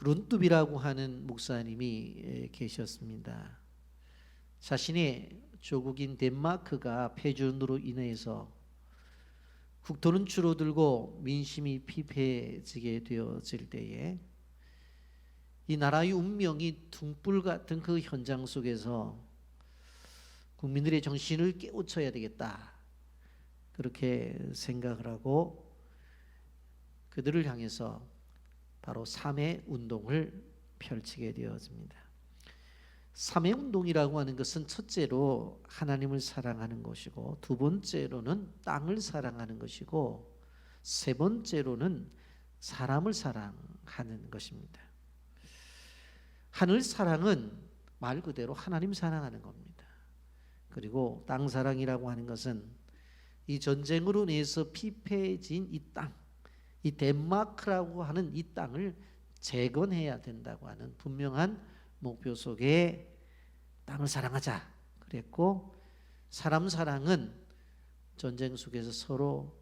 그룬뚜비라고 하는 목사님이 계셨습니다. 자신의 조국인 덴마크가 패전으로 인해서 국토는 줄어들고 민심이 피폐해지게 되어질 때에 이 나라의 운명이 등불 같은 그 현장 속에서 국민들의 정신을 깨우쳐야 되겠다, 그렇게 생각을 하고 그들을 향해서 바로 3회 운동을 펼치게 되어집니다. 3회 운동이라고 하는 것은 첫째로 하나님을 사랑하는 것이고, 두 번째로는 땅을 사랑하는 것이고, 세 번째로는 사람을 사랑하는 것입니다. 하늘 사랑은 말 그대로 하나님 사랑하는 겁니다. 그리고 땅 사랑이라고 하는 것은 이 전쟁으로 인해서 피폐해진 이 땅, 이 덴마크라고 하는 이 땅을 재건해야 된다고 하는 분명한 목표 속에 땅을 사랑하자 그랬고, 사람 사랑은 전쟁 속에서 서로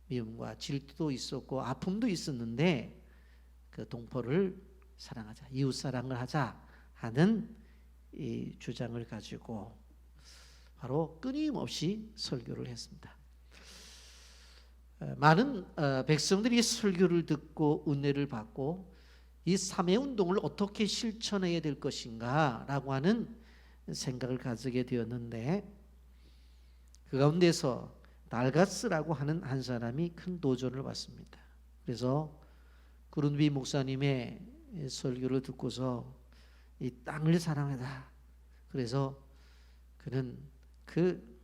미움과 질투도 있었고 아픔도 있었는데 그 동포를 사랑하자, 이웃 사랑을 하자 하는 이 주장을 가지고 바로 끊임없이 설교를 했습니다. 많은 백성들이 설교를 듣고 은혜를 받고 이 3회 운동을 어떻게 실천해야 될 것인가 라고 하는 생각을 가지게 되었는데, 그 가운데서 달가스라고 하는 한 사람이 큰 도전을 받습니다. 그래서 그룬비 목사님의 설교를 듣고서 이 땅을 사랑하다, 그래서 그는 그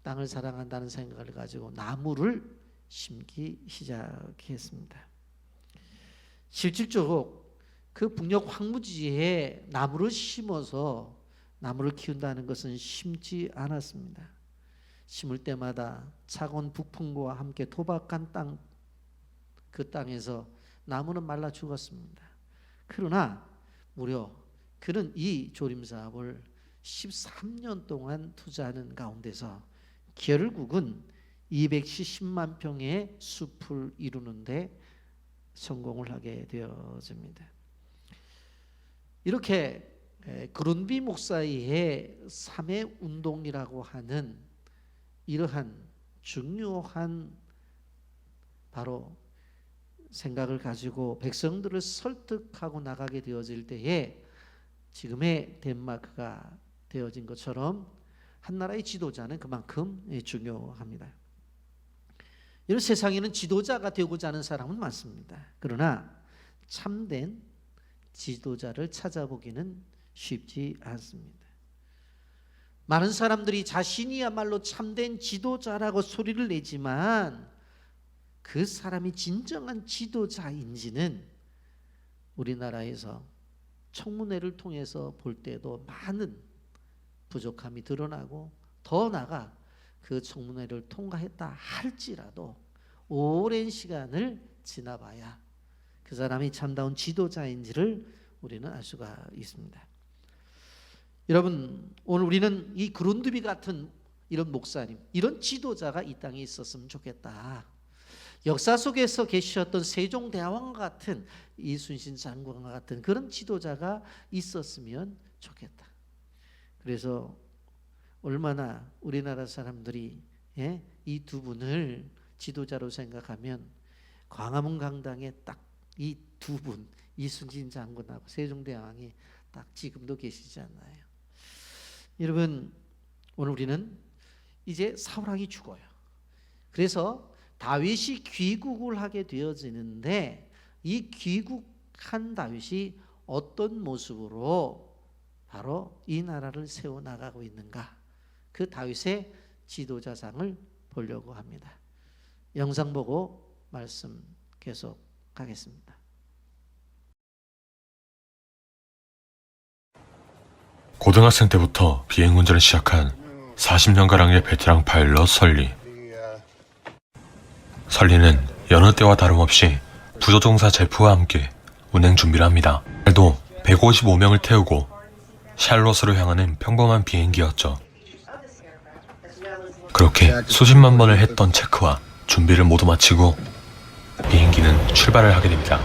땅을 사랑한다는 생각을 가지고 나무를 심기 시작했습니다. 실질적으로 그 북녘 황무지에 나무를 심어서 나무를 키운다는 것은 쉽지 않았습니다. 심을 때마다 차가운 북풍과 함께 토박한 땅, 그 땅에서 나무는 말라 죽었습니다. 그러나 무려 그는 이 조림사업을 13년 동안 투자하는 가운데서 결국은 270만 평의 숲을 이루는데 성공을 하게 되어집니다. 이렇게 그룬비 목사의 3회 운동이라고 하는 이러한 중요한 바로 생각을 가지고 백성들을 설득하고 나가게 되어질 때에 지금의 덴마크가 되어진 것처럼 한 나라의 지도자는 그만큼 중요합니다. 이런 세상에는 지도자가 되고자 하는 사람은 많습니다. 그러나 참된 지도자를 찾아보기는 쉽지 않습니다. 많은 사람들이 자신이야말로 참된 지도자라고 소리를 내지만 그 사람이 진정한 지도자인지는 우리나라에서 청문회를 통해서 볼 때도 많은 부족함이 드러나고, 더 나아가 그 청문회를 통과했다 할지라도 오랜 시간을 지나봐야 그 사람이 참다운 지도자인지를 우리는 알 수가 있습니다. 여러분, 오늘 우리는 이 그룬두비 같은 이런 목사님, 이런 지도자가 이 땅에 있었으면 좋겠다. 역사 속에서 계셨던 세종대왕과 같은, 이순신 장군과 같은 그런 지도자가 있었으면 좋겠다. 그래서 얼마나 우리나라 사람들이 이 두 분을 지도자로 생각하면 광화문 강당에 딱 이 두 분, 이순신 장군하고 세종대왕이 딱 지금도 계시지 않나요? 여러분, 오늘 우리는 이제 사울왕이 죽어요. 그래서 다윗이 귀국을 하게 되어지는데, 이 귀국한 다윗이 어떤 모습으로 바로 이 나라를 세워나가고 있는가, 그 다윗의 지도자상을 보려고 합니다. 영상 보고 말씀 계속 하겠습니다. 고등학생 때부터 비행운전을 시작한 40년가량의 베테랑 파일럿 설리. 설리는 여느 때와 다름없이 부조종사 제프와 함께 운행 준비를 합니다. 그래도 155명을 태우고 샬롯으로 향하는 평범한 비행기였죠. 그렇게 수십만 번을 했던 체크와 준비를 모두 마치고 비행기는 출발을 하게 됩니다.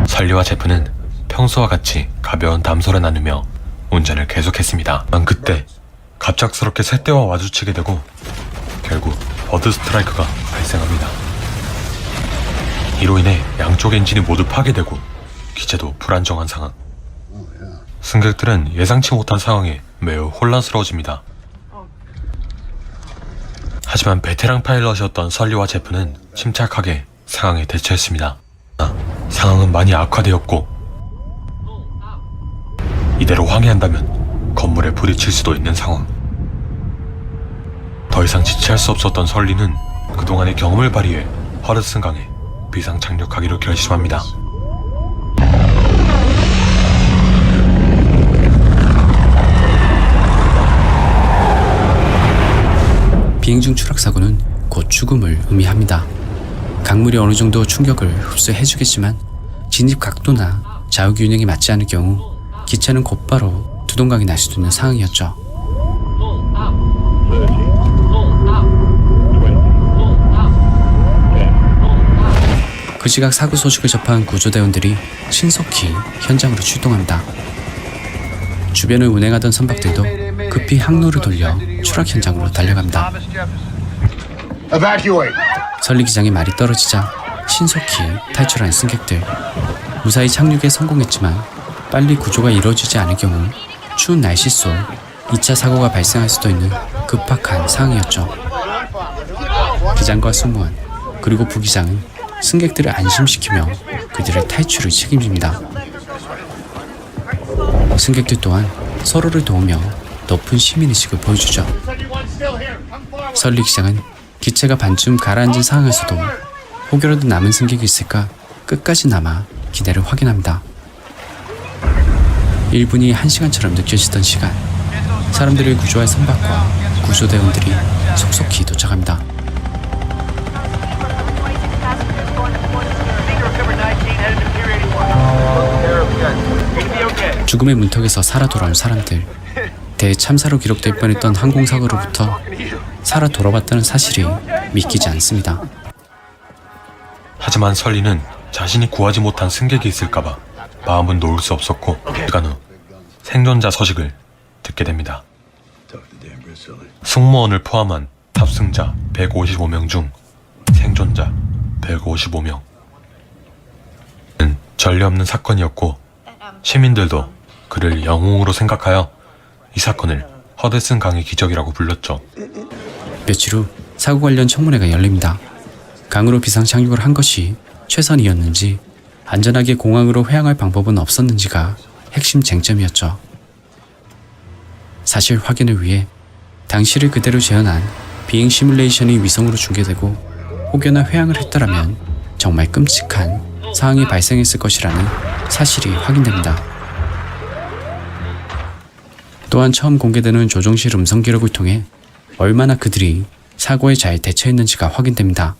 설리와 제프는 평소와 같이 가벼운 담소를 나누며 운전을 계속했습니다. 난 그때 갑작스럽게 새떼와 마주치게 되고 결국 버드 스트라이크가 발생합니다. 이로 인해 양쪽 엔진이 모두 파괴되고 기체도 불안정한 상황. 승객들은 예상치 못한 상황에 매우 혼란스러워집니다. 하지만 베테랑 파일럿이었던 설리와 제프는 침착하게 상황에 대처했습니다. 상황은 많이 악화되었고 이대로 항해한다면 건물에 불이 칠 수도 있는 상황. 더 이상 지체할 수 없었던 설리는 그동안의 경험을 발휘해 허드슨 강에 비상 착륙하기로 결심합니다. 비행 중 추락 사고는 곧 죽음을 의미합니다. 강물이 어느 정도 충격을 흡수해주겠지만 진입 각도나 좌우 균형이 맞지 않을 경우 기체는 곧바로 두동강이 날 수도 있는 상황이었죠. 그 시각 사고 소식을 접한 구조대원들이 신속히 현장으로 출동합니다. 주변을 운행하던 선박들도 급히 항로를 돌려 추락 현장으로 달려갑니다. 설리 기장의 말이 떨어지자 신속히 탈출하는 승객들. 무사히 착륙에 성공했지만 빨리 구조가 이루어지지 않을 경우 추운 날씨 속 2차 사고가 발생할 수도 있는 급박한 상황이었죠. 기장과 승무원 그리고 부기장은 승객들을 안심시키며 그들의 탈출을 책임집니다. 승객들 또한 서로를 도우며 높은 시민의식을 보여주죠. 설리 기장은 기체가 반쯤 가라앉은 상황에서도 혹여라도 남은 승객이 있을까 끝까지 남아 기내를 확인합니다. 1분이 1시간처럼 느껴지던 시간, 사람들을 구조할 선박과 구조대원들이 속속히 도착합니다. 죽음의 문턱에서 살아 돌아온 사람들, 대참사로 기록될 뻔했던 항공사고로부터 살아 돌아왔다는 사실이 믿기지 않습니다. 하지만 설리는 자신이 구하지 못한 승객이 있을까봐 마음은 놓을 수 없었고 시간 후 생존자 소식을 듣게 됩니다. 승무원을 포함한 탑승자 155명 중 생존자 155명. 는 전례 없는 사건이었고 시민들도 그를 영웅으로 생각하여 이 사건을 허드슨 강의 기적이라고 불렀죠. 며칠 후 사고 관련 청문회가 열립니다. 강으로 비상 착륙을 한 것이 최선이었는지 안전하게 공항으로 회항할 방법은 없었는지가 핵심 쟁점이었죠. 사실 확인을 위해 당시를 그대로 재현한 비행 시뮬레이션이 위성으로 중계되고 혹여나 회항을 했더라면 정말 끔찍한 상황이 발생했을 것이라는 사실이 확인됩니다. 또한 처음 공개되는 조종실 음성 기록을 통해 얼마나 그들이 사고에 잘 대처했는지가 확인됩니다.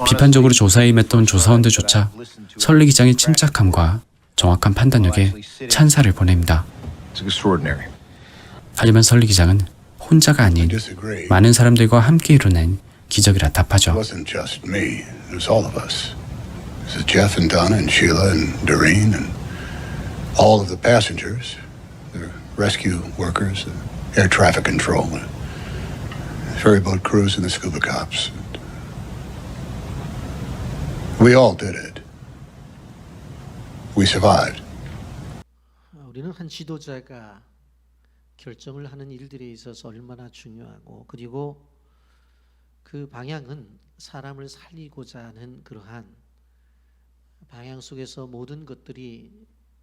비판적으로 조사에 임했던 조사원들조차 설리 기장의 침착함과 정확한 판단력에 찬사를 보냅니다. 하지만 설리 기장은 혼자가 아닌 많은 사람들과 함께 이뤄낸 기적이라 답하죠. It wasn't just me. It was all of us. It was Jeff and Donna and Sheila and Doreen and all of the passengers, the rescue workers, the air traffic control, the ferry boat crews and the scuba cops. We all did it. We survived. 우리는 한 지도자가 결정을 하는 일들에 있어서 얼마나 중요하고 그리고 그 방향은 사람을 살리고자 하는 그러한 방향 속에서 모든 것들이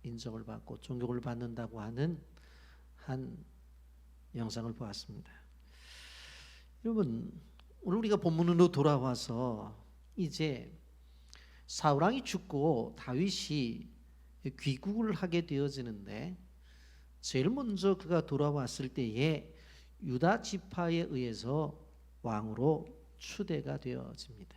인정을 받고 존경을 받는다고 하는 한 영상을 보았습니다. 여러분, 오늘 우리가 본문으로 돌아와서 이제 사울왕이 죽고 다윗이 귀국을 하게 되어지는데 제일 먼저 그가 돌아왔을 때에 유다 지파에 의해서 왕으로 추대가 되어집니다.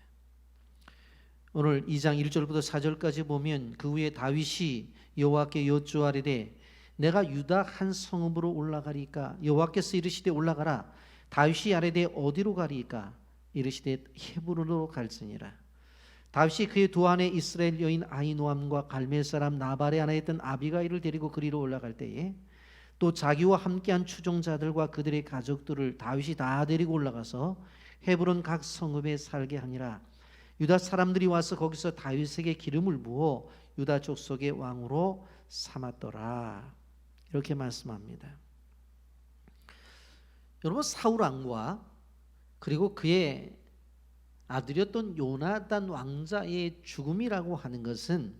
오늘 2장 1절부터 4절까지 보면 그 후에 다윗이 여호와께 여쭈아르되 내가 유다 한 성읍으로 올라가리까 여호와께서 이르시되 올라가라 다윗이 아뢰되 어디로 가리까? 이르시되 헤브론으로 갈지니라. 다윗이 그의 두 아내 이스라엘 여인 아히노암과 갈멜 사람 나발의 아내였던 아비가일을 데리고 그리로 올라갈 때에 또 자기와 함께한 추종자들과 그들의 가족들을 다윗이 다 데리고 올라가서 헤브론 각 성읍에 살게 하니라. 유다 사람들이 와서 거기서 다윗에게 기름을 부어 유다 족속의 왕으로 삼았더라. 이렇게 말씀합니다. 여러분, 사울 왕과 그리고 그의 아들이었던 요나단 왕자의 죽음이라고 하는 것은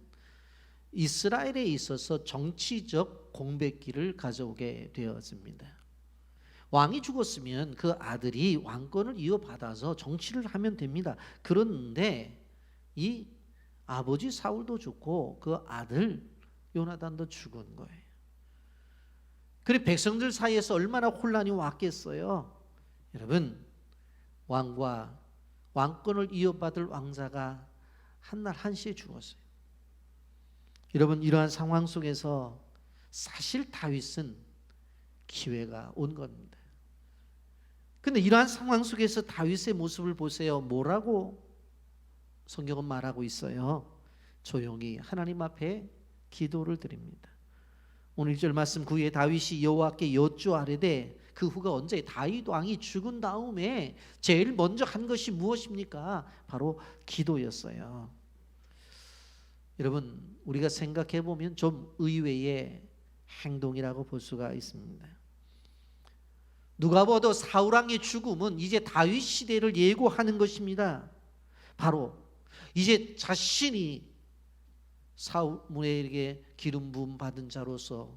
이스라엘에 있어서 정치적 공백기를 가져오게 되었습니다. 왕이 죽었으면 그 아들이 왕권을 이어받아서 정치를 하면 됩니다. 그런데 이 아버지 사울도 죽고 그 아들 요나단도 죽은 거예요. 그리고 백성들 사이에서 얼마나 혼란이 왔겠어요. 여러분, 왕과 왕권을 이어받을 왕자가 한날 한시에 죽었어요. 여러분, 이러한 상황 속에서 사실 다윗은 기회가 온 겁니다. 근데 이러한 상황 속에서 다윗의 모습을 보세요. 뭐라고 성경은 말하고 있어요? 조용히 하나님 앞에 기도를 드립니다. 오늘 1절 말씀, 그 후에 다윗이 여호와께 여쭈아뢰되, 그 후가 언제? 다윗 왕이 죽은 다음에 제일 먼저 한 것이 무엇입니까? 바로 기도였어요. 여러분, 우리가 생각해 보면 좀 의외의 행동이라고 볼 수가 있습니다. 누가 봐도 사울 왕의 죽음은 이제 다윗 시대를 예고하는 것입니다. 바로 이제 자신이 사울에게 기름 부음 받은 자로서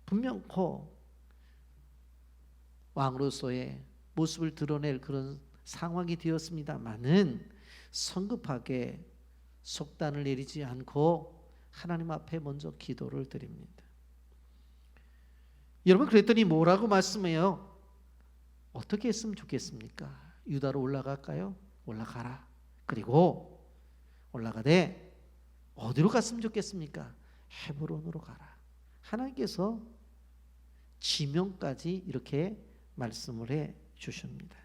분명코 왕으로서의 모습을 드러낼 그런 상황이 되었습니다마는 성급하게 속단을 내리지 않고 하나님 앞에 먼저 기도를 드립니다. 여러분, 그랬더니 뭐라고 말씀해요? 어떻게 했으면 좋겠습니까? 유다로 올라갈까요? 올라가라. 그리고 올라가되 어디로 갔으면 좋겠습니까? 헤브론으로 가라. 하나님께서 지명까지 이렇게 말씀을 해 주십니다.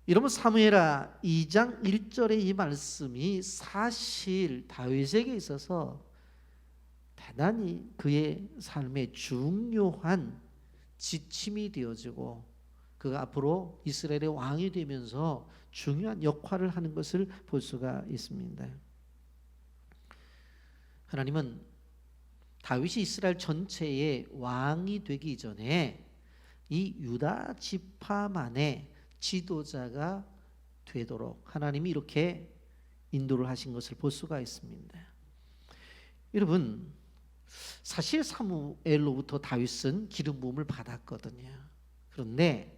여러분, 사무엘하 2장 1절의 이 말씀이 사실 다윗에게 있어서 대단히 그의 삶에 중요한 지침이 되어지고 그가 앞으로 이스라엘의 왕이 되면서 중요한 역할을 하는 것을 볼 수가 있습니다. 하나님은 다윗이 이스라엘 전체의 왕이 되기 전에 이 유다 지파만의 지도자가 되도록 하나님이 이렇게 인도를 하신 것을 볼 수가 있습니다. 여러분, 사실 사무엘로부터 다윗은 기름 부음을 받았거든요. 그런데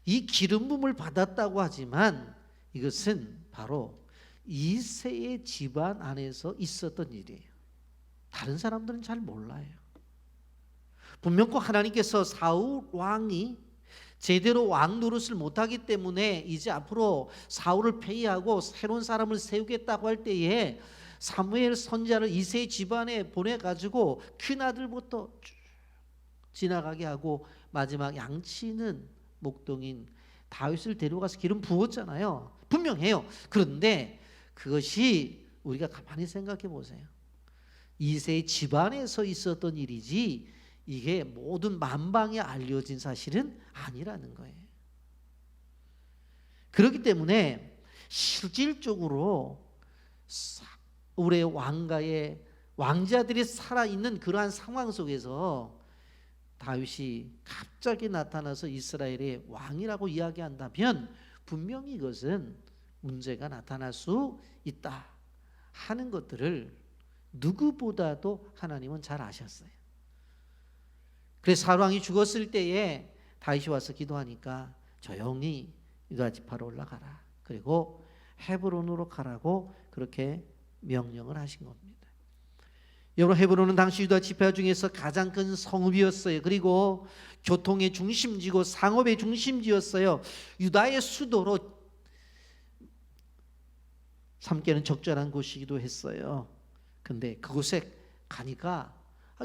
이 기름 부음을 받았다고 하지만 이것은 바로 이새의 집안 안에서 있었던 일이에요. 다른 사람들은 잘 몰라요. 분명히 하나님께서 사울 왕이 제대로 왕 노릇을 못하기 때문에 이제 앞으로 사울을 폐위하고 새로운 사람을 세우겠다고 할 때에 사무엘 선지자를 이새의 집안에 보내가지고 큰 아들부터 쭉 지나가게 하고 마지막 양치는 목동인 다윗을 데려가서 기름 부었잖아요. 분명해요. 그런데 그것이 우리가 가만히 생각해 보세요. 이새의 집안에서 있었던 일이지 이게 모든 만방에 알려진 사실은 아니라는 거예요. 그렇기 때문에 실질적으로 우리의 왕가의 왕자들이 살아있는 그러한 상황 속에서 다윗이 갑자기 나타나서 이스라엘의 왕이라고 이야기한다면 분명히 이것은 문제가 나타날 수 있다 하는 것들을 누구보다도 하나님은 잘 아셨어요. 그래서 사울 왕이 죽었을 때에 다윗이 와서 기도하니까 조용히 유다 지파로 올라가라. 그리고 헤브론으로 가라고 그렇게 명령을 하신 겁니다. 여러분, 헤브론은 당시 유다 지파 중에서 가장 큰 성읍이었어요. 그리고 교통의 중심지고 상업의 중심지였어요. 유다의 수도로 삼기에는 적절한 곳이기도 했어요. 근데 그곳에 가니까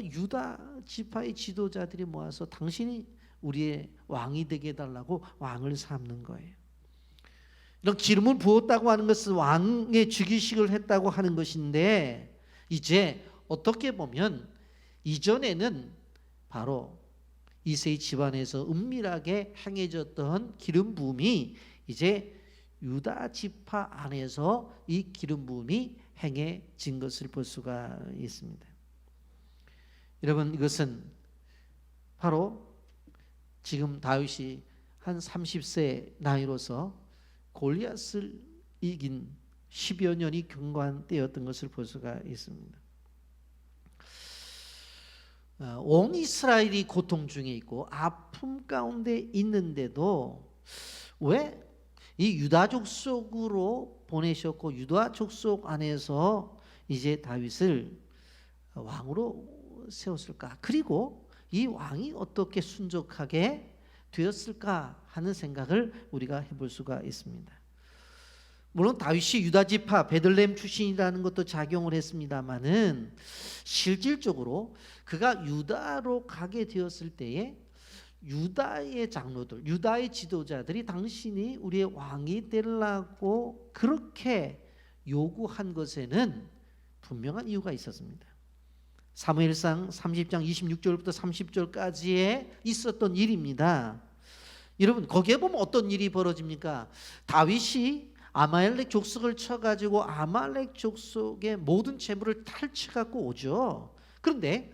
유다 지파의 지도자들이 모아서 당신이 우리의 왕이 되게 해달라고 왕을 삼는 거예요. 이런 기름을 부었다고 하는 것은 왕의 즉위식을 했다고 하는 것인데, 이제 어떻게 보면 이전에는 바로 이세의 집안에서 은밀하게 행해졌던 기름 부음이 이제 유다 지파 안에서 이 기름 부음이 행해진 것을 볼 수가 있습니다. 여러분, 이것은 바로 지금 다윗이 한 30세 나이로서 골리앗을 이긴 10여 년이 경과되었던 것을 볼 수가 있습니다. 온 이스라엘이 고통 중에 있고 아픔 가운데 있는데도 왜 이 유다 족속으로 보내셨고 유다 족속 안에서 이제 다윗을 왕으로 세웠을까? 그리고 이 왕이 어떻게 순종하게 되었을까 하는 생각을 우리가 해볼 수가 있습니다. 물론 다윗이 유다 지파 베들레헴 출신이라는 것도 작용을 했습니다마는 실질적으로 그가 유다로 가게 되었을 때에 유다의 장로들, 유다의 지도자들이 당신이 우리의 왕이 되려고 그렇게 요구한 것에는 분명한 이유가 있었습니다. 사무엘상 30장 26절부터 30절까지에 있었던 일입니다. 여러분, 거기에 보면 어떤 일이 벌어집니까? 다윗이 아말렉 족속을 쳐가지고 아말렉 족속의 모든 재물을 탈취갖고 오죠. 그런데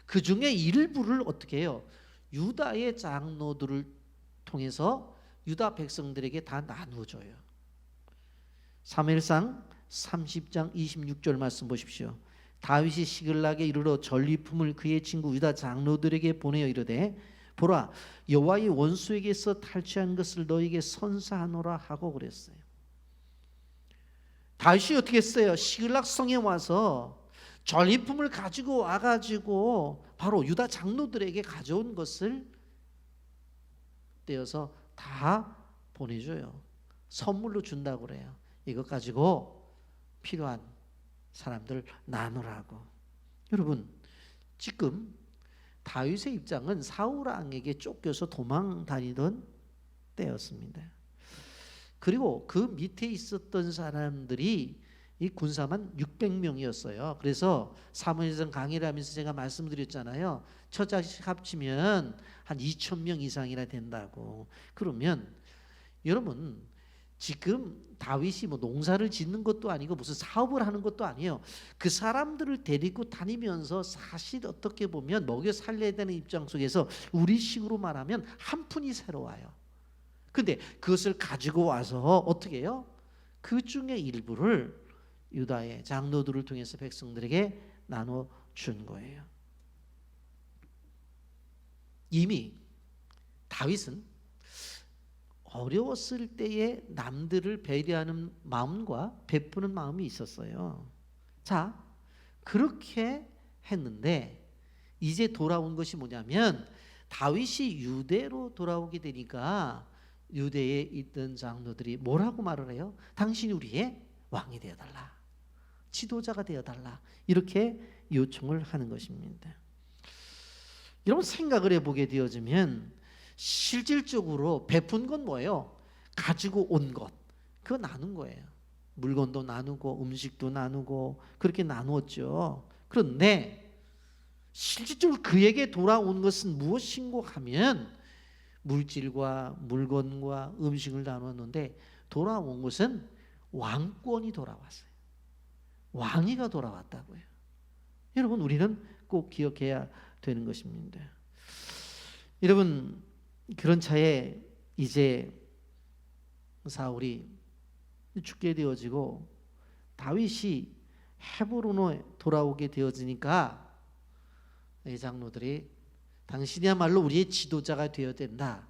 그 중에 일부를 어떻게 해요? 유다의 장로들을 통해서 유다 백성들에게 다 나누어줘요. 사무엘상 30장 26절 말씀 보십시오. 다윗이 시글락에 이르러 전리품을 그의 친구 유다 장로들에게 보내어 이르되 보라, 여호와의 원수에게서 탈취한 것을 너에게 선사하노라 하고 그랬어요. 다윗이 어떻게 했어요? 시글락 성에 와서 전리품을 가지고 와가지고 바로 유다 장로들에게 가져온 것을 떼어서 다 보내줘요. 선물로 준다고 그래요. 이것 가지고 필요한 사람들 나누라고. 여러분, 지금 다윗의 입장은 사울 왕에게 쫓겨서 도망 다니던 때였습니다. 그리고 그 밑에 있었던 사람들이 이 군사만 600명이었어요. 그래서 사무엘상 강의를 하면서 제가 말씀드렸잖아요. 처자식 합치면 한 2,000명 이상이나 된다고. 그러면 여러분, 지금 다윗이 뭐 농사를 짓는 것도 아니고 무슨 사업을 하는 것도 아니에요. 그 사람들을 데리고 다니면서 사실 어떻게 보면 먹여 살려야 되는 입장 속에서 우리식으로 말하면 한 푼이 새로워요. 근데 그것을 가지고 와서 어떻게 해요? 그 중에 일부를 유다의 장로들을 통해서 백성들에게 나눠 준 거예요. 이미 다윗은 어려웠을 때에 남들을 배려하는 마음과 베푸는 마음이 있었어요. 자, 그렇게 했는데 이제 돌아온 것이 뭐냐면 다윗이 유대로 돌아오게 되니까 유대에 있던 장로들이 뭐라고 말을 해요? 당신이 우리의 왕이 되어달라, 지도자가 되어달라, 이렇게 요청을 하는 것입니다. 이런 생각을 해보게 되어지면 실질적으로 베푼 건 뭐예요? 가지고 온 것, 그거 나눈 거예요. 물건도 나누고 음식도 나누고 그렇게 나누었죠. 그런데 실질적으로 그에게 돌아온 것은 무엇인고 하면 물질과 물건과 음식을 나눴는데 돌아온 것은 왕권이 돌아왔어요. 왕위가 돌아왔다고요. 여러분, 우리는 꼭 기억해야 되는 것입니다. 여러분, 그런 차에 이제 사울이 죽게 되어지고 다윗이 헤브론에 돌아오게 되어지니까 이 장로들이 당신이야말로 우리의 지도자가 되어야 된다.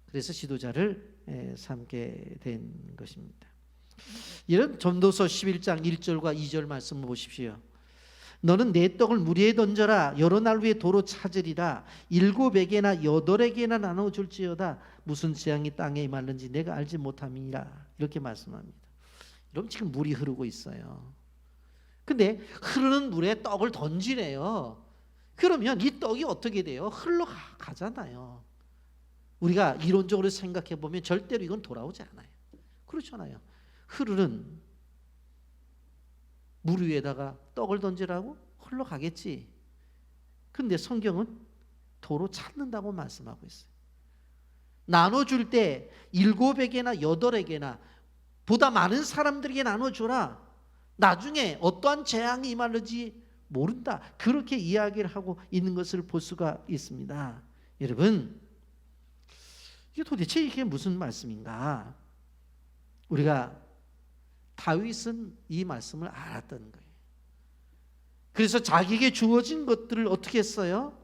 그래서 지도자를 삼게 된 것입니다. 이런 전도서 11장 1절과 2절 말씀을 보십시오. 너는 내 떡을 무리에 던져라. 여러 날 후에 도로 찾으리라. 7에게나 8에게나 나눠줄지어다. 무슨 재앙이 땅에 임하는지 내가 알지 못함이라. 이렇게 말씀합니다. 여러분, 지금 물이 흐르고 있어요. 근데 흐르는 물에 떡을 던지래요. 그러면 이 떡이 어떻게 돼요? 흘러가잖아요. 우리가 이론적으로 생각해 보면 절대로 이건 돌아오지 않아요. 그렇잖아요. 흐르는 물 위에다가 떡을 던지라고 흘러가겠지. 그런데 성경은 도로 찾는다고 말씀하고 있어요. 나눠줄 때 7에게나 8에게나 보다 많은 사람들에게 나눠줘라. 나중에 어떠한 재앙이 임할지 모른다. 그렇게 이야기를 하고 있는 것을 볼 수가 있습니다. 여러분, 이게 도대체 이게 무슨 말씀인가? 우리가 다윗은 이 말씀을 알았던 거예요. 그래서 자기에게 주어진 것들을 어떻게 했어요?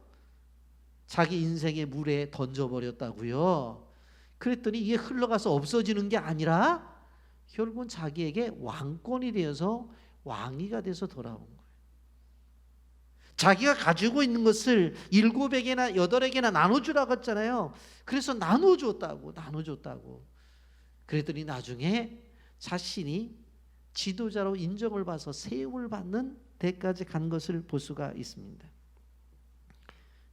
자기 인생의 물에 던져버렸다고요. 그랬더니 이게 흘러가서 없어지는 게 아니라 결국은 자기에게 왕권이 되어서 왕위가 돼서 돌아온 거예요. 자기가 가지고 있는 것을 7에게나 8에게나 나눠주라고 했잖아요. 그래서 나눠줬다고. 그랬더니 나중에 자신이 지도자로 인정을 받아서 세움을 받는 데까지 간 것을 볼 수가 있습니다.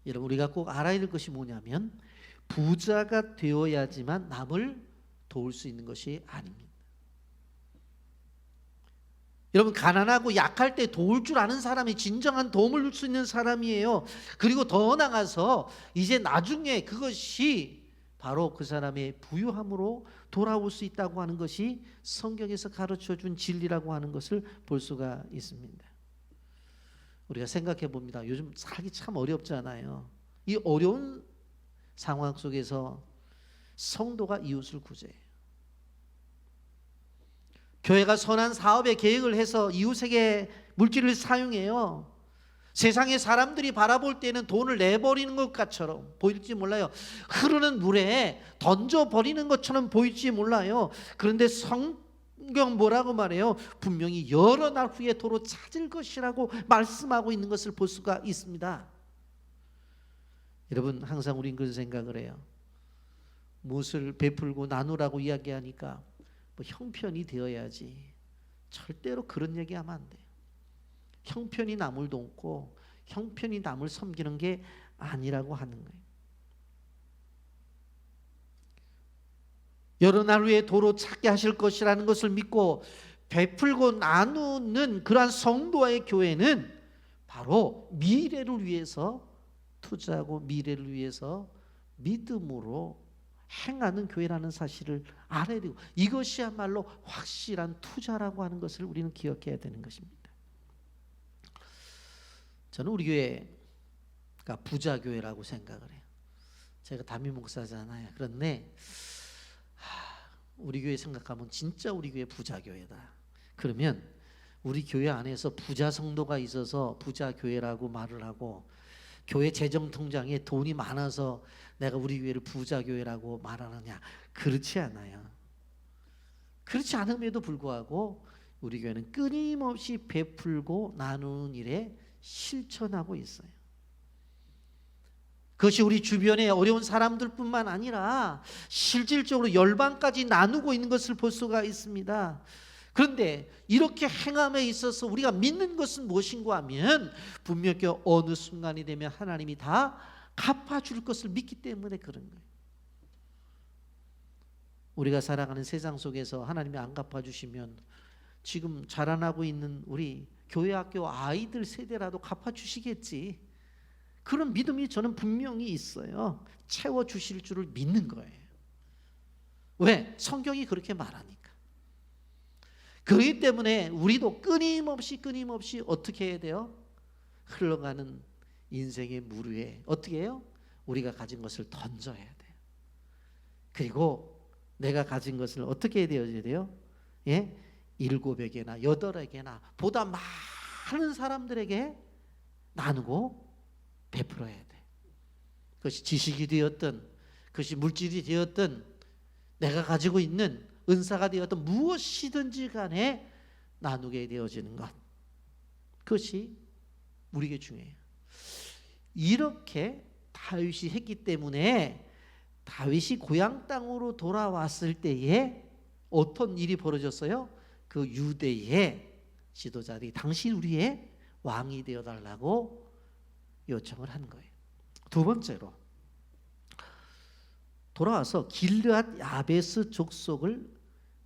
여러분, 우리가 꼭 알아야 될 것이 뭐냐면 부자가 되어야지만 남을 도울 수 있는 것이 아닙니다. 여러분, 가난하고 약할 때 도울 줄 아는 사람이 진정한 도움을 줄 수 있는 사람이에요. 그리고 더 나아가서 이제 나중에 그것이 바로 그 사람의 부유함으로 돌아올 수 있다고 하는 것이 성경에서 가르쳐준 진리라고 하는 것을 볼 수가 있습니다. 우리가 생각해 봅니다. 요즘 살기 참 어렵잖아요. 이 어려운 상황 속에서 성도가 이웃을 구제해요. 교회가 선한 사업의 계획을 해서 이웃에게 물질을 사용해요. 세상의 사람들이 바라볼 때는 돈을 내버리는 것처럼 보일지 몰라요. 흐르는 물에 던져버리는 것처럼 보일지 몰라요. 그런데 성경 뭐라고 말해요? 분명히 여러 날 후에 도로 찾을 것이라고 말씀하고 있는 것을 볼 수가 있습니다. 여러분, 항상 우린 그런 생각을 해요. 무엇을 베풀고 나누라고 이야기하니까 뭐 형편이 되어야지. 절대로 그런 얘기하면 안 돼요. 형편이 남을 돕고 형편이 남을 섬기는 게 아니라고 하는 거예요. 여러 날 후에 도로 찾게 하실 것이라는 것을 믿고 베풀고 나누는 그러한 성도와의 교회는 바로 미래를 위해서 투자하고 미래를 위해서 믿음으로 행하는 교회라는 사실을 알아야 되고, 이것이야말로 확실한 투자라고 하는 것을 우리는 기억해야 되는 것입니다. 저는 우리 교회가 부자 교회라고 생각을 해요. 제가 담임 목사잖아요. 그런데 우리 교회 생각하면 진짜 우리 교회 부자 교회다. 그러면 우리 교회 안에서 부자 성도가 있어서 부자 교회라고 말을 하고, 교회 재정 통장에 돈이 많아서 내가 우리 교회를 부자 교회라고 말하느냐? 그렇지 않아요. 그렇지 않음에도 불구하고 우리 교회는 끊임없이 베풀고 나누는 일에 실천하고 있어요. 그것이 우리 주변에 어려운 사람들뿐만 아니라 실질적으로 열방까지 나누고 있는 것을 볼 수가 있습니다. 그런데 이렇게 행함에 있어서 우리가 믿는 것은 무엇인가 하면 분명히 어느 순간이 되면 하나님이 다 갚아줄 것을 믿기 때문에 그런 거예요. 우리가 살아가는 세상 속에서 하나님이 안 갚아주시면 지금 자라나고 있는 우리 교회 학교 아이들 세대라도 갚아주시겠지. 그런 믿음이 저는 분명히 있어요. 채워주실 줄을 믿는 거예요. 왜? 성경이 그렇게 말하니까. 그렇기 때문에 우리도 끊임없이 어떻게 해야 돼요? 흘러가는 인생의 물 위에 어떻게 해요? 우리가 가진 것을 던져야 돼요. 그리고 내가 가진 것을 어떻게 해야 돼요? 예? 7에게나 8에게나 보다 많은 사람들에게 나누고 베풀어야 돼. 그것이 지식이 되었든 그것이 물질이 되었든 내가 가지고 있는 은사가 되었든 무엇이든지 간에 나누게 되어지는 것, 그것이 우리에게 중요해요. 이렇게 다윗이 했기 때문에 다윗이 고향 땅으로 돌아왔을 때에 어떤 일이 벌어졌어요? 그 유대의 지도자들이 당신 우리의 왕이 되어달라고 요청을 한 거예요. 두 번째로, 돌아와서 길르앗 야베스 족속을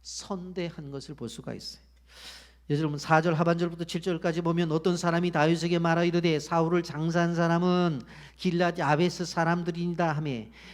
선대한 것을 볼 수가 있어요. 여러분 4절 하반절부터 7절까지 보면 어떤 사람이 다윗에게 말하 이르되 사울을 장사한 사람은 길르앗 야베스 사람들이다 하며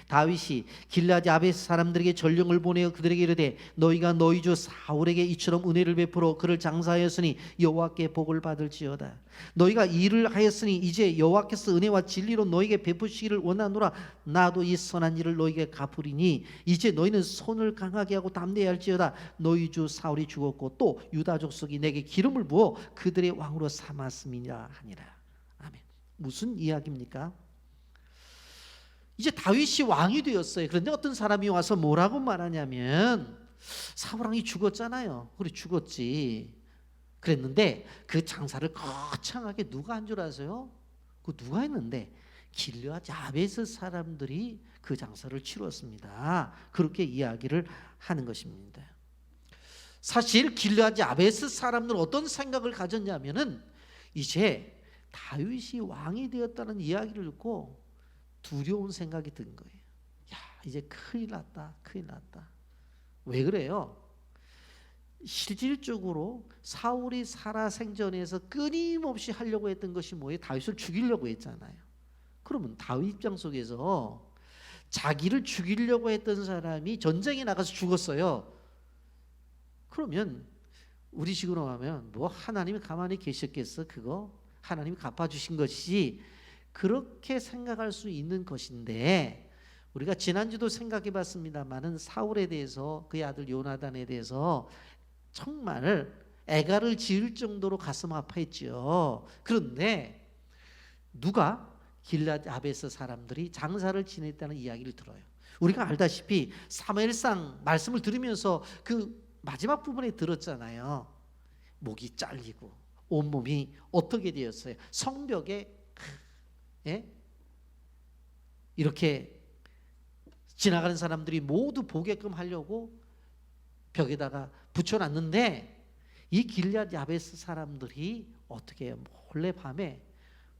다윗이 길르앗 야베스 사람들에게 전령을 보내어 그들에게 이르되 너희가 너희 주 사울에게 이처럼 은혜를 베풀어 그를 장사하였으니 여호와께 복을 받을지어다. 너희가 일을 하였으니 이제 여호와께서 은혜와 진리로 너희에게 베푸시기를 원하노라. 나도 이 선한 일을 너희에게 갚으리니 이제 너희는 손을 강하게 하고 담대해야 할지어다. 너희 주 사울이 죽었고 또 유다 족속이 내게 기름을 부어 그들의 왕으로 삼았음이라 하니라. 아멘. 무슨 이야기입니까? 이제 다윗이 왕이 되었어요. 그런데 어떤 사람이 와서 뭐라고 말하냐면 사울 왕이 죽었잖아요. 그래 죽었지. 그랬는데 그 장사를 거창하게 누가 한 줄 아세요? 그 누가 했는데 길르앗 야베스 사람들이 그 장사를 치렀습니다. 그렇게 이야기를 하는 것입니다. 사실 길르앗 야베스 사람들은 어떤 생각을 가졌냐면은 이제 다윗이 왕이 되었다는 이야기를 듣고 두려운 생각이 든 거예요. 야, 이제 큰일 났다. 큰일 났다. 왜 그래요? 실질적으로 사울이 살아생전에서 끊임없이 하려고 했던 것이 뭐예요? 다윗을 죽이려고 했잖아요. 그러면 다윗 입장 속에서 자기를 죽이려고 했던 사람이 전쟁에 나가서 죽었어요. 그러면 우리 식으로 하면 뭐 하나님이 가만히 계셨겠어? 그거 하나님이 갚아주신 것이지, 그렇게 생각할 수 있는 것인데, 우리가 지난주도 생각해 봤습니다마는 사울에 대해서, 그의 아들 요나단에 대해서 정말 애가를 지을 정도로 가슴 아파했죠. 그런데 누가 길르앗 야베스 사람들이 장사를 지냈다는 이야기를 들어요. 우리가 알다시피 사무엘상 말씀을 들으면서 그 마지막 부분에 들었잖아요. 목이 잘리고 온몸이 어떻게 되었어요? 성벽에 이렇게 지나가는 사람들이 모두 보게끔 하려고 벽에다가 붙여놨는데, 이 길르앗 야베스 사람들이 어떻게 해요? 몰래 밤에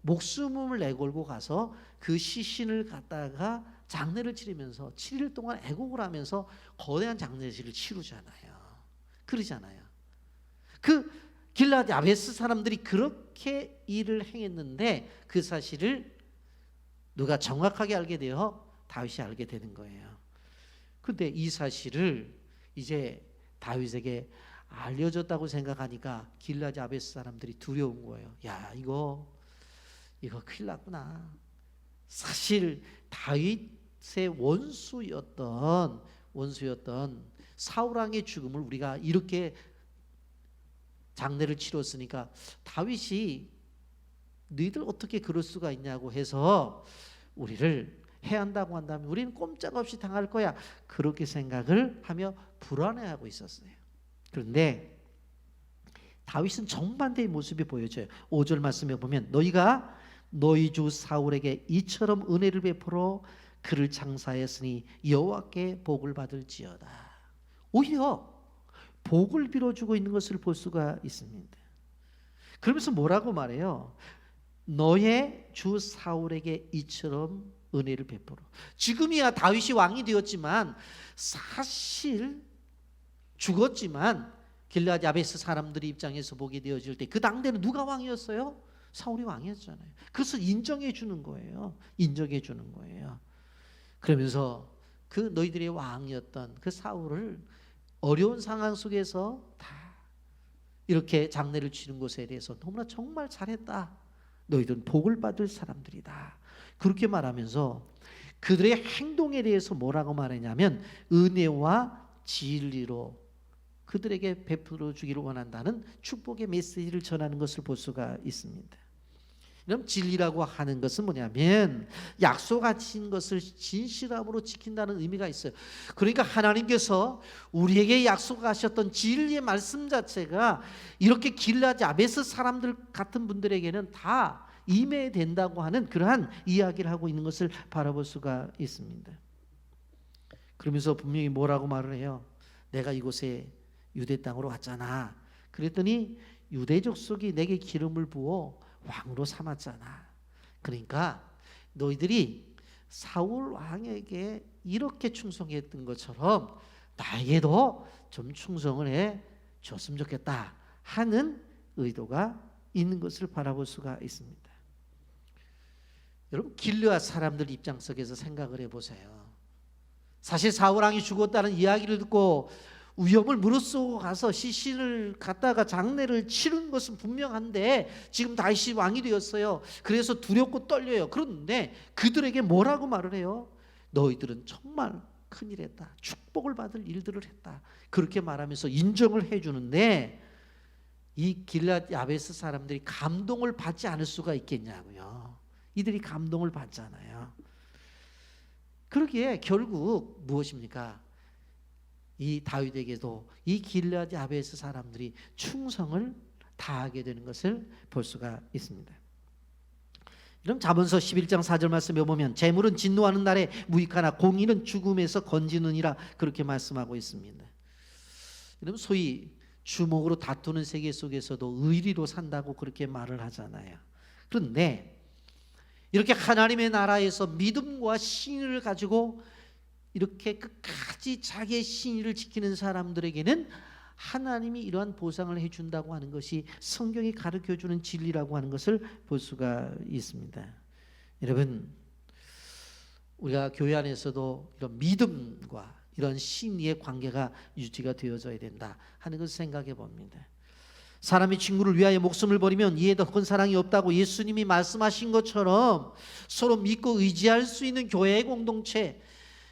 목숨을 내걸고 가서 그 시신을 갖다가 장례를 치르면서 7일 동안 애곡을 하면서 거대한 장례식을 치르잖아요. 그러잖아요. 그 길르앗 야베스 사람들이 그렇게 일을 행했는데 그 사실을 누가 정확하게 알게 되어 다윗이 알게 되는 거예요. 그런데 이 사실을 이제 다윗에게 알려줬다고 생각하니까 길르앗 야베스 사람들이 두려운 거예요. 야, 이거 큰일 났구나. 사실 다윗의 원수였던 사울 왕의 죽음을 우리가 이렇게 장례를 치렀으니까 다윗이 너희들 어떻게 그럴 수가 있냐고 해서 우리를 해한다고 한다면 우리는 꼼짝없이 당할 거야, 그렇게 생각을 하며 불안해하고 있었어요. 그런데 다윗은 정반대의 모습이 보여져요. 5절 말씀에 보면 너희가 너희 주 사울에게 이처럼 은혜를 베풀어 그를 장사했으니 여호와께 복을 받을지어다. 오히려 복을 빌어주고 있는 것을 볼 수가 있습니다. 그러면서 뭐라고 말해요? 너의 주 사울에게 이처럼 은혜를 베풀어. 지금이야 다윗이 왕이 되었지만 사실 죽었지만 길르앗 야베스 사람들이 입장에서 보게 되어질 때 그 당대는 누가 왕이었어요? 사울이 왕이었잖아요. 그것을 인정해 주는 거예요. 인정해 주는 거예요. 그러면서 그 너희들의 왕이었던 그 사울을 어려운 상황 속에서 다 이렇게 장례를 치는 것에 대해서 너무나 정말 잘했다. 너희들은 복을 받을 사람들이다. 그렇게 말하면서 그들의 행동에 대해서 뭐라고 말했냐면 은혜와 진리로 그들에게 베풀어 주기를 원한다는 축복의 메시지를 전하는 것을 볼 수가 있습니다. 그럼 진리라고 하는 것은 뭐냐면 약속하신 것을 진실함으로 지킨다는 의미가 있어요. 그러니까 하나님께서 우리에게 약속하셨던 진리의 말씀 자체가 이렇게 길르앗 야베스 사람들 같은 분들에게는 다 임해된다고 하는 그러한 이야기를 하고 있는 것을 바라볼 수가 있습니다. 그러면서 분명히 뭐라고 말을 해요? 내가 이곳에 유대 땅으로 왔잖아. 그랬더니 유대 족속이 내게 기름을 부어 왕으로 삼았잖아. 그러니까 너희들이 사울 왕에게 이렇게 충성했던 것처럼 나에게도 좀 충성을 해 줬으면 좋겠다 하는 의도가 있는 것을 바라볼 수가 있습니다. 여러분, 길르앗 사람들 입장 속에서 생각을 해보세요. 사실 사울 왕이 죽었다는 이야기를 듣고 위험을 무릅쓰고 가서 시신을 갖다가 장례를 치른 것은 분명한데 지금 다윗이 왕이 되었어요. 그래서 두렵고 떨려요. 그런데 그들에게 뭐라고 말을 해요? 너희들은 정말 큰일 했다. 축복을 받을 일들을 했다. 그렇게 말하면서 인정을 해주는데 이 길앗 야베스 사람들이 감동을 받지 않을 수가 있겠냐고요. 이들이 감동을 받잖아요. 그러기에 결국 무엇입니까? 이 다윗에게도 이 길앗 야베스 사람들이 충성을 다하게 되는 것을 볼 수가 있습니다. 그럼 잠언서 11장 4절 말씀에 보면 재물은 진노하는 날에 무익하나 공의는 죽음에서 건지느니라 그렇게 말씀하고 있습니다. 여러분, 소위 주먹으로 다투는 세계 속에서도 의리로 산다고 그렇게 말을 하잖아요. 그런데 이렇게 하나님의 나라에서 믿음과 신의를 가지고 이렇게 끝까지 자기의 신의를 지키는 사람들에게는 하나님이 이러한 보상을 해준다고 하는 것이 성경이 가르쳐주는 진리라고 하는 것을 볼 수가 있습니다. 여러분, 우리가 교회 안에서도 이런 믿음과 이런 신의의 관계가 유지가 되어져야 된다 하는 것을 생각해 봅니다. 사람이 친구를 위하여 목숨을 버리면 이에 더 큰 사랑이 없다고 예수님이 말씀하신 것처럼 서로 믿고 의지할 수 있는 교회의 공동체,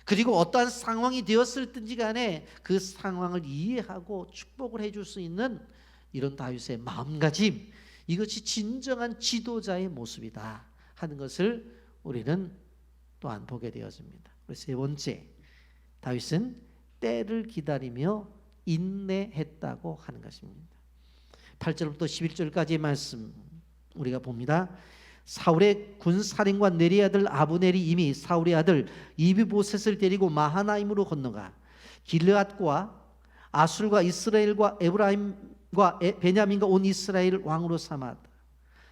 그리고 어떠한 상황이 되었을든지 간에 그 상황을 이해하고 축복을 해줄 수 있는 이런 다윗의 마음가짐, 이것이 진정한 지도자의 모습이다 하는 것을 우리는 또한 보게 되어집니다. 세 번째, 다윗은 때를 기다리며 인내했다고 하는 것입니다. 8절부터 11절까지의 말씀 우리가 봅니다. 사울의 군사령관 네리 아들 아브넬이 이미 사울의 아들 이비보셋을 데리고 마하나임으로 건너가 길르앗과 아술과 이스라엘과 에브라임과 베냐민과 온 이스라엘 왕으로 삼았다.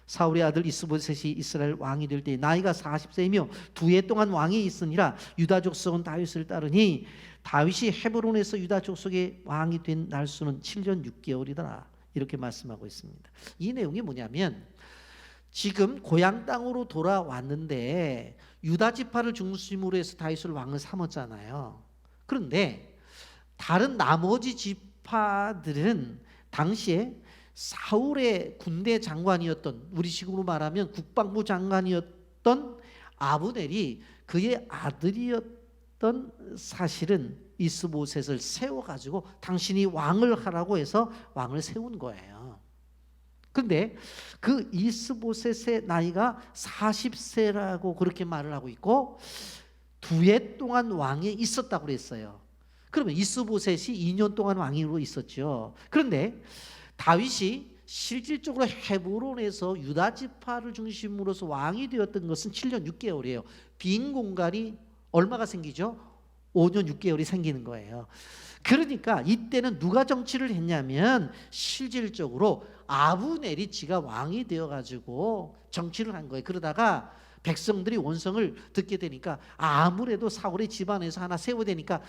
사울의 아들 이스보셋이 이스라엘 왕이 될 때 나이가 40세이며 2해 동안 왕이 있으니라. 유다 족속은 다윗을 따르니 다윗이 헤브론에서 유다 족속의 왕이 된 날수는 7년 6개월이더라. 이렇게 말씀하고 있습니다. 이 내용이 뭐냐면 지금 고향 땅으로 돌아왔는데 유다 지파를 중심으로 해서 다윗을 왕을 삼았잖아요. 그런데 다른 나머지 지파들은 당시에 사울의 군대 장관이었던, 우리식으로 말하면 국방부 장관이었던 아브넬이 그의 아들이었던 사실은 이스보셋을 세워가지고 당신이 왕을 하라고 해서 왕을 세운 거예요. 그런데 그 이스보셋의 나이가 40세라고 그렇게 말을 하고 있고 2해 동안 왕에 있었다고 그랬어요. 그러면 이스보셋이 2년 동안 왕으로 있었죠. 그런데 다윗이 실질적으로 헤브론에서 유다 지파를 중심으로서 왕이 되었던 것은 7년 6개월이에요. 빈 공간이 얼마가 생기죠? 5년 6개월이 생기는 거예요. 그러니까 이때는 누가 정치를 했냐면 실질적으로 아브넬이 지가 왕이 되어가지고 정치를 한 거예요. 그러다가 백성들이 원성을 듣게 되니까 아무래도 사울의 집안에서 하나 세워야 되니까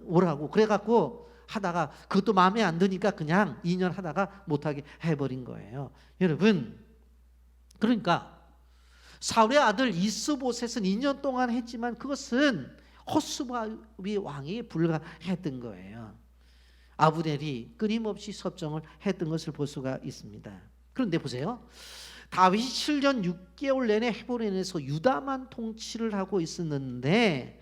오라고 그래갖고 하다가 그것도 마음에 안 드니까 그냥 2년 하다가 못하게 해버린 거예요. 여러분, 그러니까 사울의 아들 이스보셋은 2년 동안 했지만 그것은 호스바위 왕에 불과했던 거예요. 아브넬이 끊임없이 섭정을 했던 것을 볼 수가 있습니다. 그런데 보세요. 다윗이 7년 6개월 내내 헤브론에서 유다만 통치를 하고 있었는데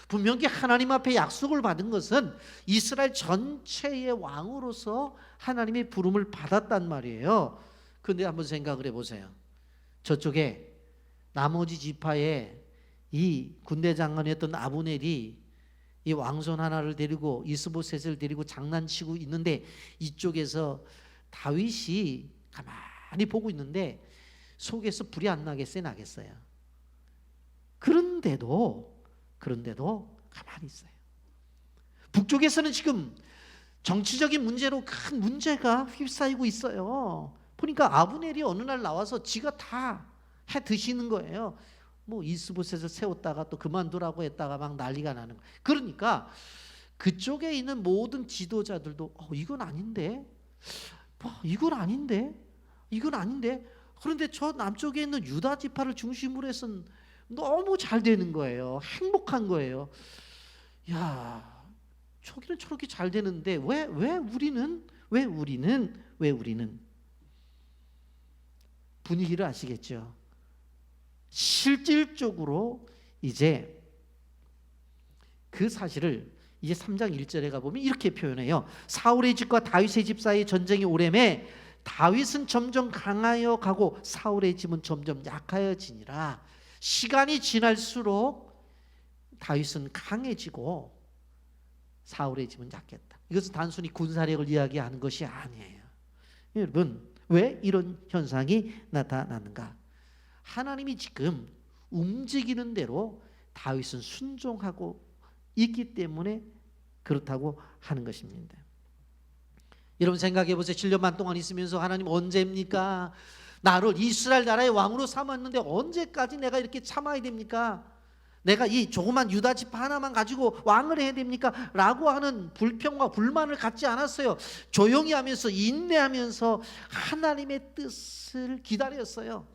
분명히 하나님 앞에 약속을 받은 것은 이스라엘 전체의 왕으로서 하나님의 부름을 받았단 말이에요. 그런데 한번 생각을 해보세요. 저쪽에 나머지 지파의 이 군대 장관이었던 아브넬이 이 왕손 하나를 데리고 이스보셋을 데리고 장난치고 있는데 이쪽에서 다윗이 가만히 보고 있는데 속에서 불이 안 나겠어요? 나겠어요? 그런데도 가만히 있어요. 북쪽에서는 지금 정치적인 문제로 큰 문제가 휩싸이고 있어요. 보니까 아브넬이 어느 날 나와서 지가 다 해 드시는 거예요. 뭐 이스보셋을 세웠다가 또 그만두라고 했다가 막 난리가 나는 거예요. 그러니까 그쪽에 있는 모든 지도자들도 이건 아닌데, 이건 아닌데, 이건 아닌데. 그런데 저 남쪽에 있는 유다 지파를 중심으로 해서는 너무 잘 되는 거예요. 행복한 거예요. 야, 저기는 저렇게 잘 되는데 왜 우리는 분위기를 아시겠죠? 실질적으로 이제 그 사실을 이제 3장 1절에 가보면 이렇게 표현해요. 사울의 집과 다윗의 집 사이의 전쟁이 오래매 다윗은 점점 강하여 가고 사울의 집은 점점 약하여지니라. 시간이 지날수록 다윗은 강해지고 사울의 집은 약했다. 이것은 단순히 군사력을 이야기하는 것이 아니에요. 여러분, 왜 이런 현상이 나타나는가? 하나님이 지금 움직이는 대로 다윗은 순종하고 있기 때문에 그렇다고 하는 것입니다. 여러분 생각해 보세요. 7년반 동안 있으면서 하나님 언제입니까? 나를 이스라엘 나라의 왕으로 삼았는데 언제까지 내가 이렇게 참아야 됩니까? 내가 이 조그만 유다 지파 하나만 가지고 왕을 해야 됩니까? 라고 하는 불평과 불만을 갖지 않았어요. 조용히 하면서 인내하면서 하나님의 뜻을 기다렸어요.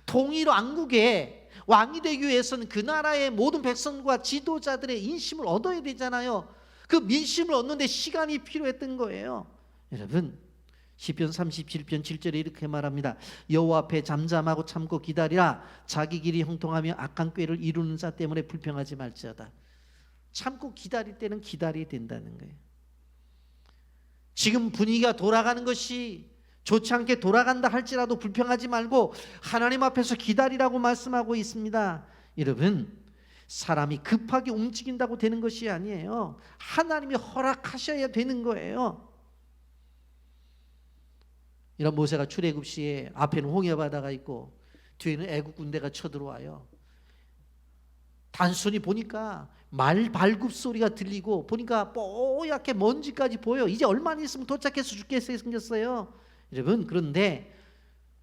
통일 왕국의 왕이 되기 위해서는 그 나라의 모든 백성과 지도자들의 인심을 얻어야 되잖아요. 그 민심을 얻는데 시간이 필요했던 거예요. 여러분, 시편 37편 7절에 이렇게 말합니다. 여호와 앞에 잠잠하고 참고 기다리라. 자기 길이 형통하며 악한 꾀를 이루는 자 때문에 불평하지 말지어다. 참고 기다릴 때는 기다려야 된다는 거예요. 지금 분위기가 돌아가는 것이 좋지 않게 돌아간다 할지라도 불평하지 말고 하나님 앞에서 기다리라고 말씀하고 있습니다. 여러분, 사람이 급하게 움직인다고 되는 것이 아니에요. 하나님이 허락하셔야 되는 거예요. 이런 모세가 출애굽 시에 앞에는 홍해바다가 있고 뒤에는 애국 군대가 쳐들어와요. 단순히 보니까 말 발굽 소리가 들리고 보니까 뽀얗게 먼지까지 보여. 이제 얼마나 있으면 도착해서 죽겠어요 생겼어요. 여러분, 그런데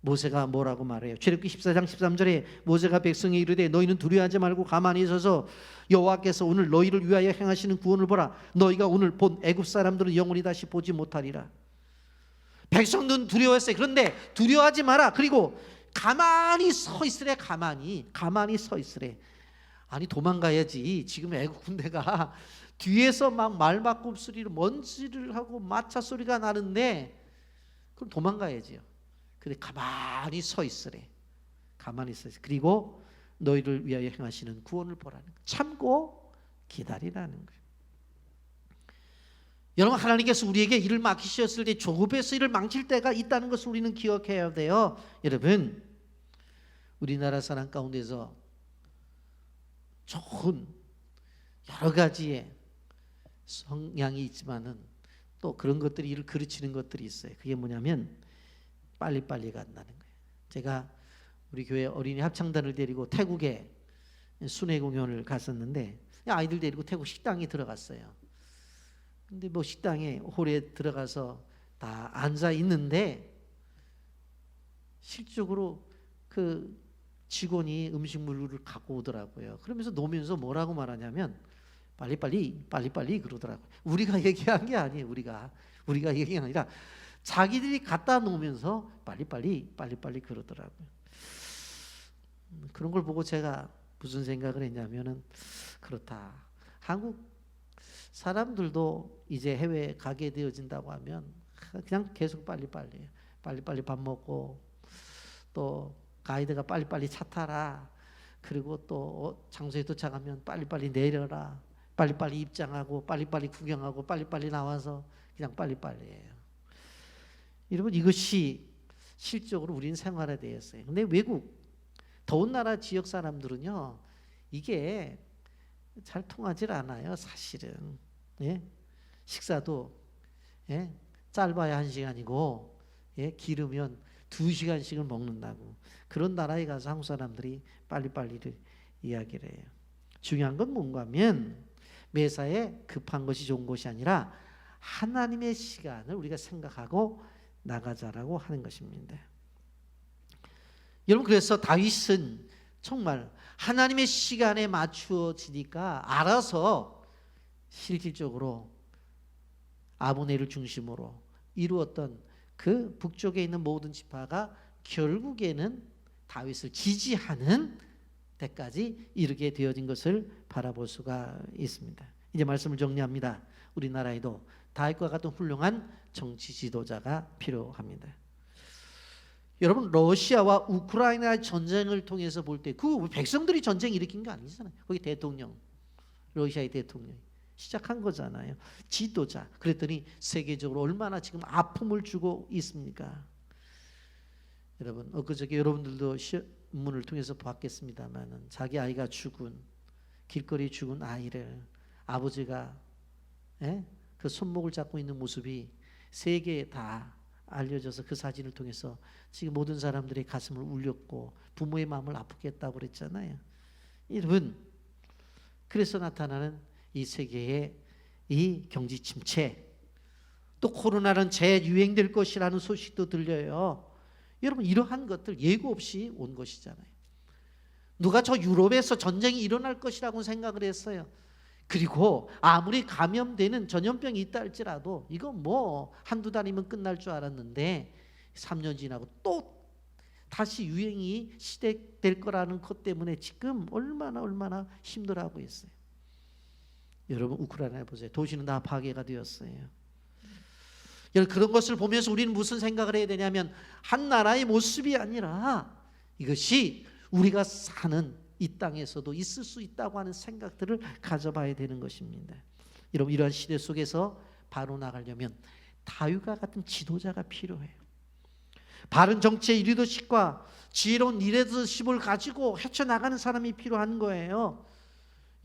모세가 뭐라고 말해요? 출애굽기 14장 13절에 모세가 백성에 이르되 너희는 두려워하지 말고 가만히 서서 여호와께서 오늘 너희를 위하여 행하시는 구원을 보라. 너희가 오늘 본 애굽 사람들은 영원히 다시 보지 못하리라. 백성들은 두려워했어요. 그런데 두려워하지 마라. 그리고 가만히 서 있으래. 가만히 서 있으래. 아니 도망가야지. 지금 애국 군대가 뒤에서 막 말바꿈 소리로 먼지를 하고 마차 소리가 나는데 그럼 도망가야지요. 근데 가만히 서 있으래. 가만히 서 있으래. 그리고 너희를 위하여 행하시는 구원을 보라는 거예요. 참고 기다리라는 거예요. 여러분, 하나님께서 우리에게 일을 맡기셨을 때 조급해서 일을 망칠 때가 있다는 것을 우리는 기억해야 돼요. 여러분, 우리나라 사람 가운데서 좋은 여러 가지의 성향이 있지만은 또 그런 것들이 일을 그르치는 것들이 있어요. 그게 뭐냐면 빨리빨리 간다는 거예요. 제가 우리 교회 어린이 합창단을 데리고 태국에 순회 공연을 갔었는데 아이들 데리고 태국 식당에 들어갔어요. 근데 뭐 식당에 홀에 들어가서 다 앉아 있는데 실질적으로 그 직원이 음식물을 갖고 오더라고요. 그러면서 놓으면서 뭐라고 말하냐면 빨리빨리 그러더라고요. 우리가 얘기한 게 아니에요. 우리가 얘기한 게 아니라 자기들이 갖다 놓으면서 빨리빨리 그러더라고요. 그런 걸 보고 제가 무슨 생각을 했냐면은 그렇다. 한국 사람들도 이제 해외에 가게 되어진다고 하면 그냥 계속 빨리빨리 밥 먹고 또 가이드가 빨리빨리 차 타라. 그리고 또 장소에 도착하면 빨리빨리 내려라. 빨리빨리 입장하고 빨리빨리 구경하고 빨리빨리 나와서 그냥 빨리빨리예요. 여러분, 이것이 실적으로 우리는 생활에 대해서요. 근데 외국 더운 나라 지역 사람들은요, 이게 잘 통하질 않아요, 사실은. 예? 식사도 짧아야 1시간이고 길으면 2시간씩을 먹는다고. 그런 나라에 가서 한국 사람들이 빨리빨리를 이야기를 해요. 중요한 건 뭔가 하면 매사에 급한 것이 좋은 것이 아니라 하나님의 시간을 우리가 생각하고 나가자라고 하는 것입니다. 여러분, 그래서 다윗은 정말 하나님의 시간에 맞추어지니까 알아서 실질적으로 아브넬을 중심으로 이루었던 그 북쪽에 있는 모든 지파가 결국에는 다윗을 지지하는 데까지 이르게 되어진 것을 바라볼 수가 있습니다. 이제 말씀을 정리합니다. 우리나라에도 다윗과 같은 훌륭한 정치 지도자가 필요합니다. 여러분, 러시아와 우크라이나 전쟁을 통해서 볼 때 그 백성들이 전쟁 일으킨 거 아니잖아요. 거기 대통령, 러시아의 대통령이 시작한 거잖아요. 지도자. 그랬더니 세계적으로 얼마나 지금 아픔을 주고 있습니까? 여러분, 엊그저께 여러분들도 신문을 통해서 봤겠습니다만 자기 아이가 죽은, 길거리에 죽은 아이를 아버지가 그 손목을 잡고 있는 모습이 세계에 다 알려져서 그 사진을 통해서 지금 모든 사람들의 가슴을 울렸고 부모의 마음을 아프게 했다고 그랬잖아요. 여러분, 그래서 나타나는 이 세계의 이 경제 침체, 또 코로나는 재유행될 것이라는 소식도 들려요. 여러분, 이러한 것들 예고 없이 온 것이잖아요. 누가 저 유럽에서 전쟁이 일어날 것이라고 생각을 했어요. 그리고 아무리 감염되는 전염병이 있다 할지라도 이건 뭐 한두 달이면 끝날 줄 알았는데 3년 지나고 또 다시 유행이 시작될 거라는 것 때문에 지금 얼마나 힘들어하고 있어요. 여러분, 우크라이나 보세요. 도시는 다 파괴가 되었어요. 여러분, 그런 것을 보면서 우리는 무슨 생각을 해야 되냐면 한 나라의 모습이 아니라 이것이 우리가 사는 이 땅에서도 있을 수 있다고 하는 생각들을 가져봐야 되는 것입니다. 여러분, 이러한 시대 속에서 바로 나가려면 다윗과 같은 지도자가 필요해요. 바른 정치의 리더십과 지혜로운 리더십을 가지고 헤쳐나가는 사람이 필요한 거예요.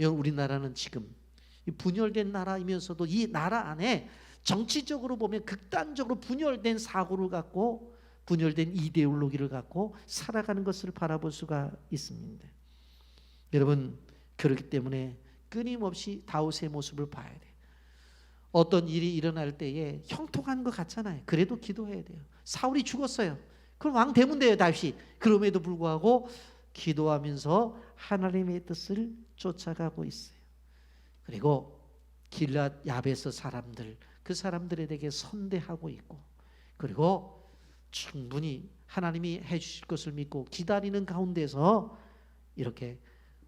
여러분, 우리나라는 지금 분열된 나라이면서도 이 나라 안에 정치적으로 보면 극단적으로 분열된 사고를 갖고 분열된 이데올로기를 갖고 살아가는 것을 바라볼 수가 있습니다. 여러분, 그렇기 때문에 끊임없이 다윗의 모습을 봐야 돼요. 어떤 일이 일어날 때에 형통한 것 같잖아요. 그래도 기도해야 돼요. 사울이 죽었어요. 그럼 왕 되면 돼요, 다윗이. 그럼에도 불구하고 기도하면서 하나님의 뜻을 쫓아가고 있어요. 그리고 길랏 야베스 사람들, 그 사람들에게 선대하고 있고, 그리고 충분히 하나님이 해주실 것을 믿고 기다리는 가운데서 이렇게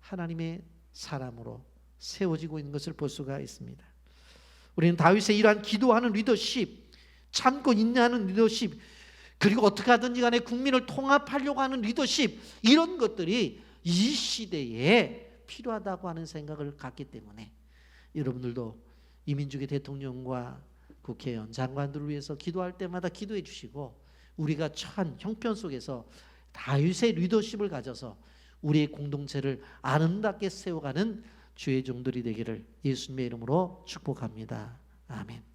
하나님의 사람으로 세워지고 있는 것을 볼 수가 있습니다. 우리는 다윗의 이러한 기도하는 리더십, 참고 인내하는 리더십, 그리고 어떻게 하든지 간에 국민을 통합하려고 하는 리더십, 이런 것들이 이 시대에 필요하다고 하는 생각을 갖기 때문에 여러분들도 이 민족의 대통령과 국회의원, 장관들을 위해서 기도할 때마다 기도해 주시고, 우리가 처한 형편 속에서 다윗의 리더십을 가져서 우리의 공동체를 아름답게 세워가는 주의 종들이 되기를 예수님의 이름으로 축복합니다. 아멘.